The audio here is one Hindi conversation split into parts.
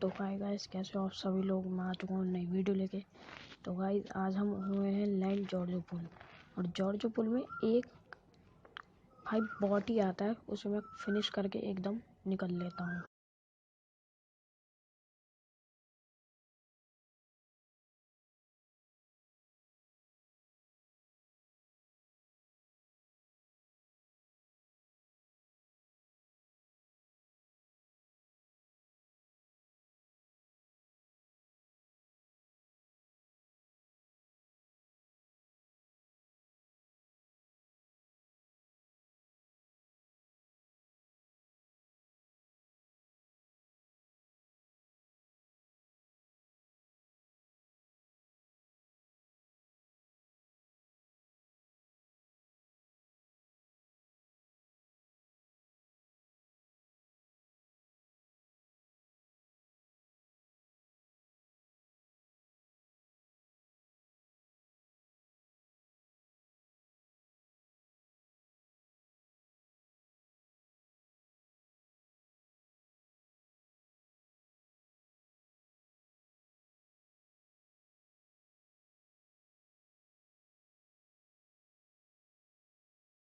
तो हाय गाइस, कैसे हो आप सभी लोग। मैं आ चुका हूँ नई वीडियो लेके। तो गाइस आज हम हुए हैं लैंड जॉर्जो पुल, और जॉर्जो पुल में एक भाई बॉट ही आता है, उसे मैं फिनिश करके एकदम निकल लेता हूँ।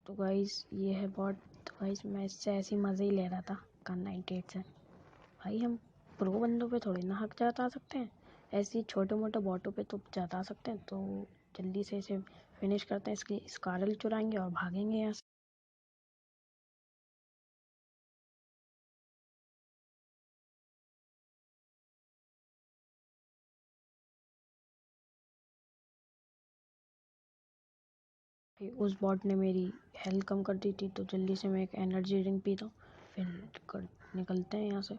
तो गाइस ये है बॉट। तो गाइस मैं इससे ऐसी मज़े ही ले रहा था Kar 98 से। भाई हम प्रो बंदों पे थोड़ी ना हक जता सकते हैं, ऐसी छोटे मोटे बॉटों पे तो जता सकते हैं। तो जल्दी से इसे फिनिश करते हैं, इसकी स्कारल चुराएंगे और भागेंगे यहाँ से। उस बॉट ने मेरी हेल्थ कम कर दी थी, तो जल्दी से मैं एक एनर्जी ड्रिंक पीता हूँ, फिर निकलते हैं यहाँ से।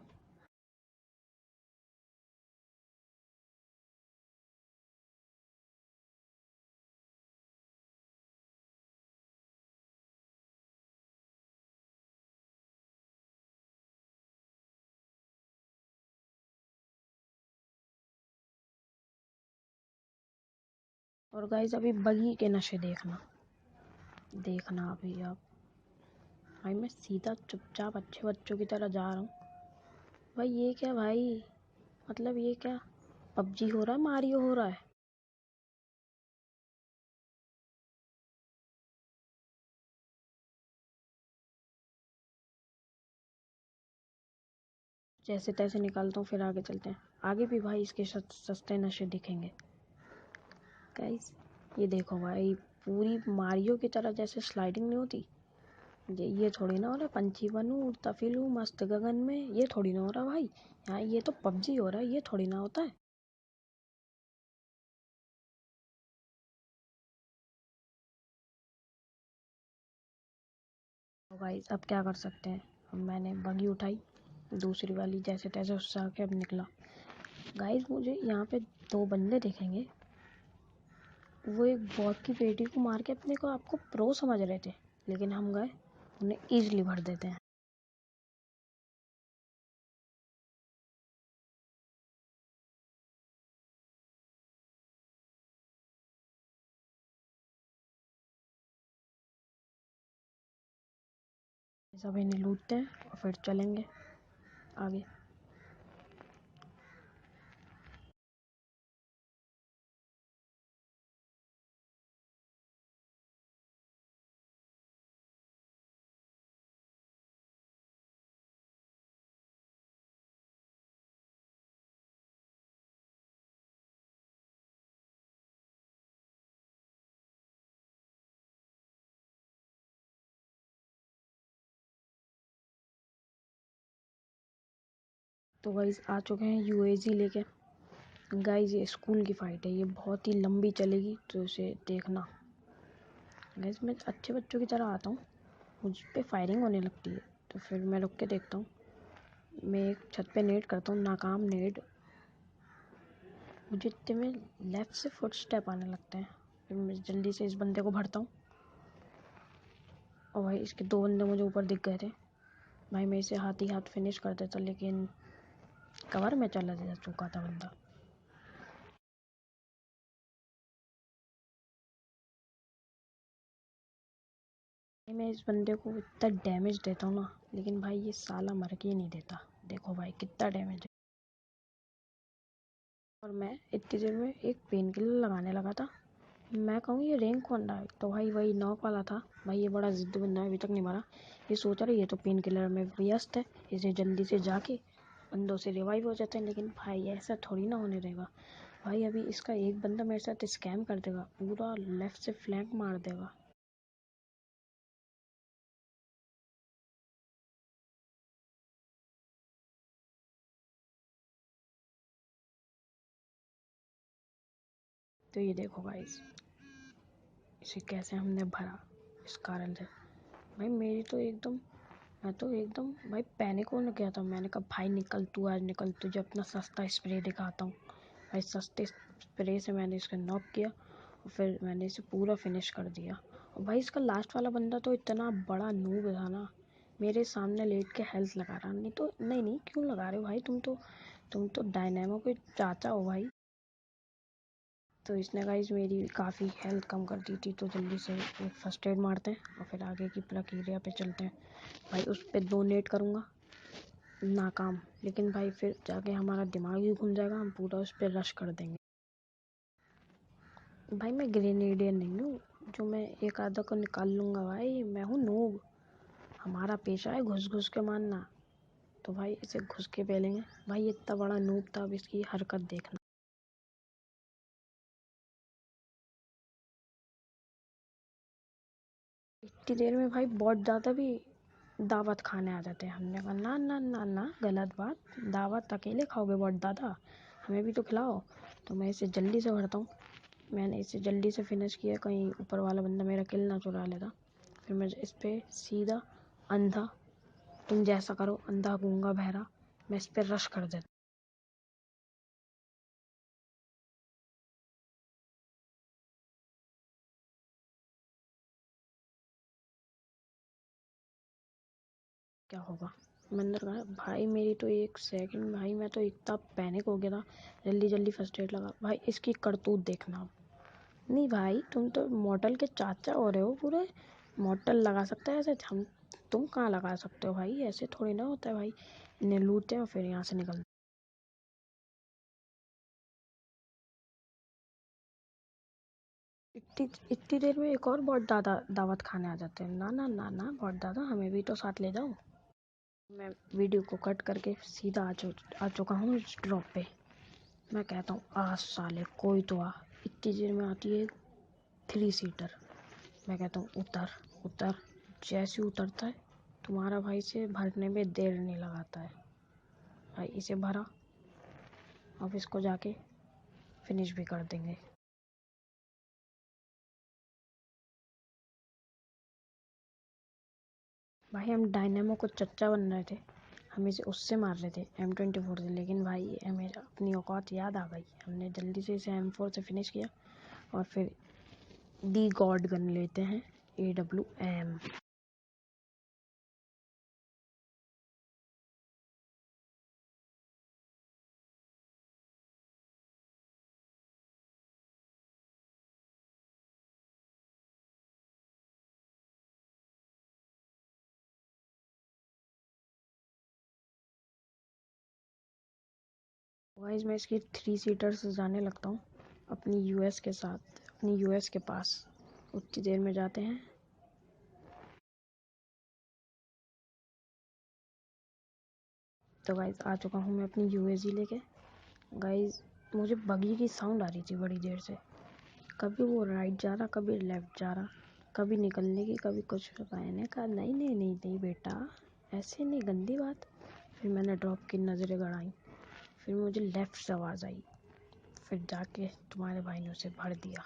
और गाइस अभी बगी के नशे देखना देखना अभी आप। भाई मैं सीधा चुपचाप अच्छे बच्चों की तरह जा रहा हूँ। भाई ये क्या भाई, मतलब ये क्या पबजी हो रहा है, मारियो हो रहा है। जैसे तैसे निकालता हूँ, फिर आगे चलते हैं। आगे भी भाई इसके सस्ते नशे दिखेंगे। गाइस ये देखो भाई, पूरी मारियो की तरह जैसे स्लाइडिंग नहीं होती, ये थोड़ी ना हो रहा पंछी बनूं उड़ता फिरूं मस्त गगन में, ये थोड़ी ना हो रहा भाई। यहाँ ये तो पबजी हो रहा है, ये थोड़ी ना होता है। तो गाइस अब क्या कर सकते हैं। अब मैंने बगी उठाई, दूसरी वाली जैसे तैसे उससे आके अब निकला। गाइस मुझे यहाँ पे दो बंदे दिखेंगे, वो एक बॉट की बेटी को मार के अपने को आपको प्रो समझ रहे थे, लेकिन हम गए उन्हें ईजिली भर देते हैं। सब इन्हें लूटते हैं और फिर चलेंगे आगे। तो गाइस आ चुके हैं यूएजी लेके। गाइस ये स्कूल की फाइट है, ये बहुत ही लंबी चलेगी, तो इसे देखना। गाइस मैं अच्छे बच्चों की तरह आता हूँ, मुझ पे फायरिंग होने लगती है, तो फिर मैं रुक के देखता हूँ। मैं एक छत पे नेड करता हूँ, नाकाम नेड। मुझे इतने में लेफ्ट से फुट स्टेप आने लगते हैं, फिर मैं जल्दी से इस बंदे को भरता हूँ। और भाई इसके दो बंदे मुझे ऊपर दिख गए थे। भाई मैं इसे हाथ ही हाथ फिनिश कर देता, लेकिन कवर में चला जा चुका था बंदा। मैं इस बंदे को इतना डैमेज देता हूँ ना, लेकिन भाई ये साला मर के ही नहीं देता। देखो भाई कितना डैमेज है। और मैं इतनी देर में एक पेन किलर लगाने लगा था। मैं कहूँ ये रैंक कौन रहा है, तो भाई वही नॉक वाला था। भाई ये बड़ा जिद्दी बंदा है, अभी तक नहीं मारा। ये सोच रहा है ये तो पेन किलर में व्यस्त है, इसे जल्दी से जाके बंदों से रिवाइव हो जाते हैं। लेकिन भाई ऐसा थोड़ी ना होने देगा। भाई अभी इसका एक बंदा मेरे साथ स्कैम कर देगा, पूरा लेफ्ट से फ्लैंक मार देगा। तो ये देखो गाइस, इसे कैसे हमने भरा इस कारण से। भाई मेरी तो एकदम, मैं तो एकदम भाई पैनिक होने गया था। मैंने कहा भाई निकल तू, आज निकल, तुझे अपना सस्ता स्प्रे दिखाता हूँ। भाई सस्ते स्प्रे से मैंने इसको नॉक किया और फिर मैंने इसे पूरा फिनिश कर दिया। और भाई इसका लास्ट वाला बंदा तो इतना बड़ा नूब था ना, मेरे सामने लेट के हेल्थ लगा रहा। नहीं तो नहीं क्यों लगा रहे हो भाई, तुम तो डायनेमो के चाचा हो भाई। तो इसने गाइस मेरी काफ़ी हेल्थ कम कर दी थी, तो जल्दी से एक फर्स्ट एड मारते हैं और फिर आगे की प्रक्रिया पे चलते हैं। भाई उस पर डोनेट करूँगा, नाकाम। लेकिन भाई फिर जाके हमारा दिमाग ही घूम जाएगा, हम पूरा उस पर रश कर देंगे। भाई मैं ग्रेनेडियर नहीं हूँ जो मैं एक आधा को निकाल लूँगा। भाई मैं हूँ नूब, हमारा पेशा है घुस घुस के मारना। तो भाई इसे घुस के पेलेंगे। भाई ये इतना बड़ा नूब था, अब इसकी हरकत देखना। इतनी देर में भाई बहुत ज़्यादा भी दावत खाने आ जाते हैं। हमने कहा ना ना ना ना, गलत बात। दावत अकेले खाओगे बहुत ज़्यादा, हमें भी तो खिलाओ। तो मैं इसे जल्दी से भरता हूँ। मैंने इसे जल्दी से फिनिश किया, कहीं ऊपर वाला बंदा मेरा किल ना चुरा लेता। फिर मैं इस पर सीधा अंधा, तुम जैसा करो, अंधा गूंगा बहरा, मैं इस पर रश कर देता। क्या होगा मंदिर का। भाई मेरी तो एक सेकंड, भाई मैं तो इतना पैनिक हो गया था। जल्दी जल्दी फर्स्ट एड लगा। भाई इसकी करतूत देखना आप। नहीं भाई तुम तो मॉडल के चाचा हो रहे हो पूरे। मॉडल लगा सकता है ऐसे, हम तुम कहाँ लगा सकते हो भाई, ऐसे थोड़ी ना होता है भाई। इन्हें लूटते हैं और फिर यहाँ से निकलते हैं। इतनी इतनी देर में एक और बहुत ज़्यादा दावत खाने आ जाते हैं। ना ना ना ना, बहुत ज़्यादा, हमें भी तो साथ ले जाओ। मैं वीडियो को कट करके सीधा आ चुका हूँ इस ड्रॉप पे। मैं कहता हूँ आ साले कोई तो आ। इतनी देर में आती है 3 सीटर। मैं कहता हूँ उतर उतर। जैसे ही उतरता है, तुम्हारा भाई से भरने में देर नहीं लगाता है। भाई इसे भरा, अब इसको जाके फिनिश भी कर देंगे। भाई हम डायनेमो को चच्चा बन रहे थे, हम इसे उससे मार रहे थे M24 से। लेकिन भाई हमें अपनी औकात याद आ गई, हमने जल्दी से इसे M4 से फिनिश किया। और फिर दी गॉड गन लेते हैं, AWM। गाइस मैं इसकी 3 सीटर से जाने लगता हूँ अपनी US के साथ, अपनी US के पास। उतनी देर में जाते हैं। तो गाइस आ चुका हूँ मैं अपनी UAG लेके। गाइस मुझे बगी की साउंड आ रही थी बड़ी देर से, कभी वो राइट जा रहा, कभी लेफ्ट जा रहा, कभी निकलने की, कभी कुछ। मैंने कहा नहीं नहीं नहीं नहीं बेटा, ऐसे नहीं, गंदी बात। फिर मैंने ड्रॉप की नज़रें गड़ाई, फिर मुझे लेफ्ट से आवाज़ आई, फिर जाके तुम्हारे भाई ने उसे भर दिया।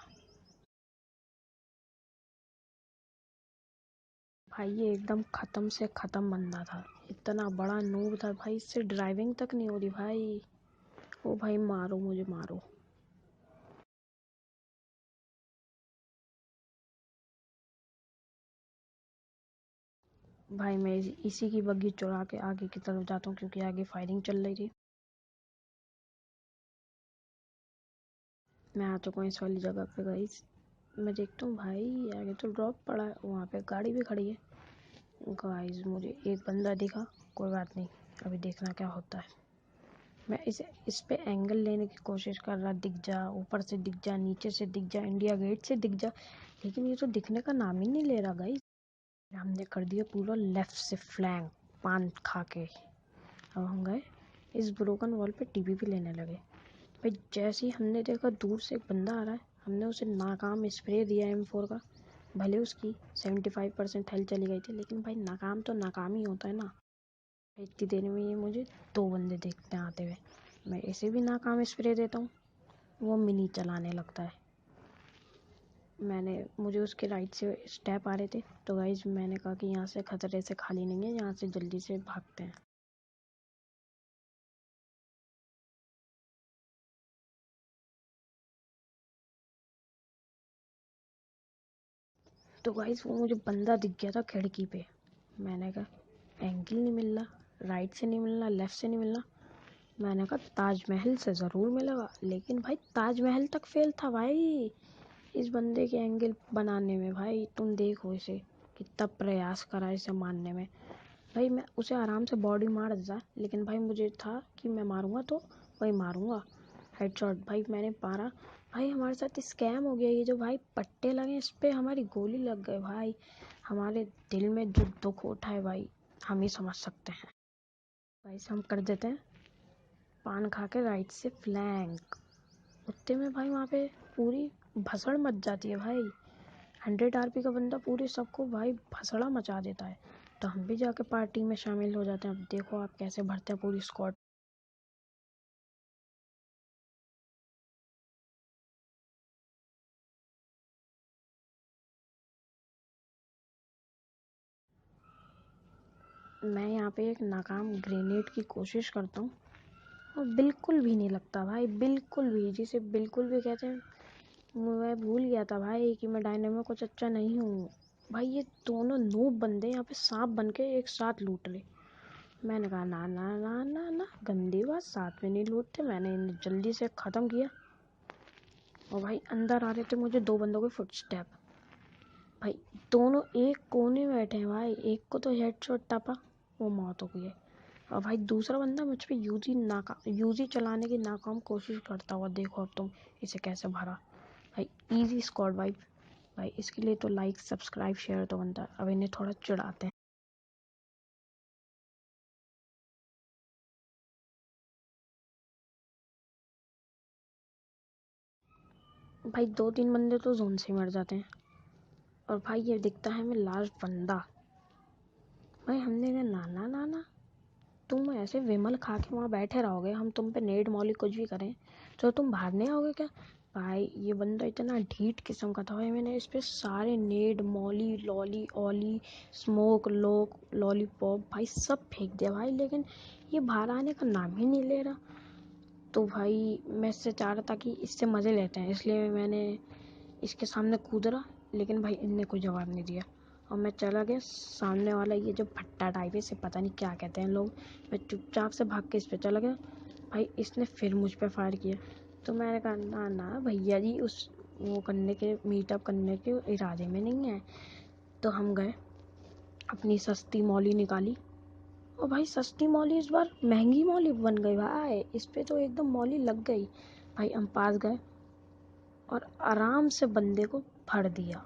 भाई ये एकदम ख़त्म से ख़त्म बंदा था, इतना बड़ा नूब था भाई, इससे ड्राइविंग तक नहीं हो रही भाई। ओ भाई मारो मुझे मारो। भाई मैं इसी की बग्गी चुरा के आगे की तरफ जाता हूँ, क्योंकि आगे फायरिंग चल रही थी। मैं आ चुका हूँ इस वाली जगह पे गाइस। मैं देखता हूँ भाई आगे तो ड्रॉप पड़ा है, वहाँ पे गाड़ी भी खड़ी है। गाइस मुझे एक बंदा दिखा, कोई बात नहीं, अभी देखना क्या होता है। मैं इस पे एंगल लेने की कोशिश कर रहा, दिख जा, ऊपर से दिख जा, नीचे से दिख जा, इंडिया गेट से दिख जा, लेकिन ये तो दिखने का नाम ही नहीं ले रहा गाइस। हमने कर दिया पूरा लेफ्ट से फ्लैंक पान खा के। अब हम गए इस ब्रोकन वॉल पे टीवी भी लेने लगे। भाई जैसे ही हमने देखा दूर से एक बंदा आ रहा है, हमने उसे नाकाम स्प्रे दिया M4 का। भले उसकी 75% हेल्थ चली गई थी, लेकिन भाई नाकाम तो नाकाम ही होता है ना। इतनी देर में ये मुझे 2 बंदे देखते हैं आते हुए, मैं इसे भी नाकाम स्प्रे देता हूँ, वो मिनी चलाने लगता है। मुझे उसके राइट से स्टेप आ रहे थे, तो गाइज मैंने कहा कि यहाँ से खतरे से खाली नहीं है, यहाँ से जल्दी से भागते हैं। तो गाइज वो मुझे बंदा दिख गया था खिड़की पे। मैंने कहा एंगल नहीं मिल रहा, राइट से नहीं मिल रहा, लेफ्ट से नहीं मिल रहा। मैंने कहा ताजमहल से ज़रूर मिलेगा, लेकिन भाई ताजमहल तक फेल था भाई इस बंदे के एंगल बनाने में। भाई तुम देखो इसे कितना प्रयास करा इसे मारने में। भाई मैं उसे आराम से बॉडी मार देता, लेकिन भाई मुझे था कि मैं मारूंगा तो वही मारूंगा हेडशॉट। भाई मैंने मारा, भाई हमारे साथ स्कैम हो गया। ये जो भाई पट्टे लगे इस पे हमारी गोली लग गई। भाई हमारे दिल में जो दुख उठा है भाई हम ही समझ सकते हैं। भाई से हम कर देते हैं पान खा के राइट से फ्लैंक। उतने में भाई वहाँ पे पूरी भसड़ मच जाती है भाई। 100 RP का बंदा पूरे सबको भाई भसड़ा मचा देता है। तो हम भी जाके पार्टी में शामिल हो जाते हैं। अब देखो आप कैसे भरते हैं पूरी स्क्वाड। मैं यहाँ पे एक नाकाम ग्रेनेड की कोशिश करता हूँ और बिल्कुल भी नहीं लगता भाई, बिल्कुल भी, जिसे बिल्कुल भी कहते हैं। मैं भूल गया था भाई कि मैं डायनेमो कुछ अच्छा नहीं हूँ। भाई ये दोनों नूब बंदे यहाँ पे सांप बन के एक साथ लूट रहे। मैंने कहा ना ना ना ना ना, गंदी बात, साथ में नहीं लूटते। मैंने इन्हें जल्दी से ख़त्म किया और भाई अंदर आ रहे थे मुझे 2 बंदों के फुटस्टेप। भाई दोनों एक कोने में बैठे हैं भाई, एक को तो हेडशॉट टापा, वो मौत हो गई है। और भाई दूसरा बंदा मुझ पे यूजी चलाने की नाकाम कोशिश करता हुआ। देखो अब तुम इसे कैसे भरा। भाई इजी स्क्वाड वाइब। भाई इसके लिए तो लाइक सब्सक्राइब शेयर तो बनता है। अब इन्हें थोड़ा चिढ़ाते हैं। भाई 2-3 बंदे तो जोन से मर जाते हैं और भाई ये दिखता है मैं लास्ट बंदा। भाई हमने कहा ना ना ना ना, तुम ऐसे विमल खा के वहाँ बैठे रहोगे, हम तुम पे नेड मौली कुछ भी करें तो तुम भागने आओगे क्या। भाई ये बंदा इतना ढीठ किस्म का था भाई, मैंने इस पे सारे नेड मौली लॉली ऑली स्मोक लॉलीपॉप भाई सब फेंक दिया भाई, लेकिन ये बाहर आने का नाम ही नहीं ले रहा। तो भाई मैं इससे चाह रहा था कि इससे मज़े लेते हैं, इसलिए मैंने इसके सामने कूद रहा, लेकिन भाई इनने कोई जवाब नहीं दिया और मैं चला गया सामने वाला ये जो भट्टा टाइप है, इसे पता नहीं क्या कहते हैं लोग। मैं चुपचाप से भाग के इस पे चला गया। भाई इसने फिर मुझ पे फायर किया, तो मैंने कहा ना ना भैया जी उस वो करने के मीटअप करने के इरादे में नहीं है। तो हम गए अपनी सस्ती मौली निकाली और भाई सस्ती मौली इस बार महंगी मौली बन गई भाई, इस पे तो एकदम मौली लग गई। भाई हम पास गए और आराम से बंदे को भर दिया।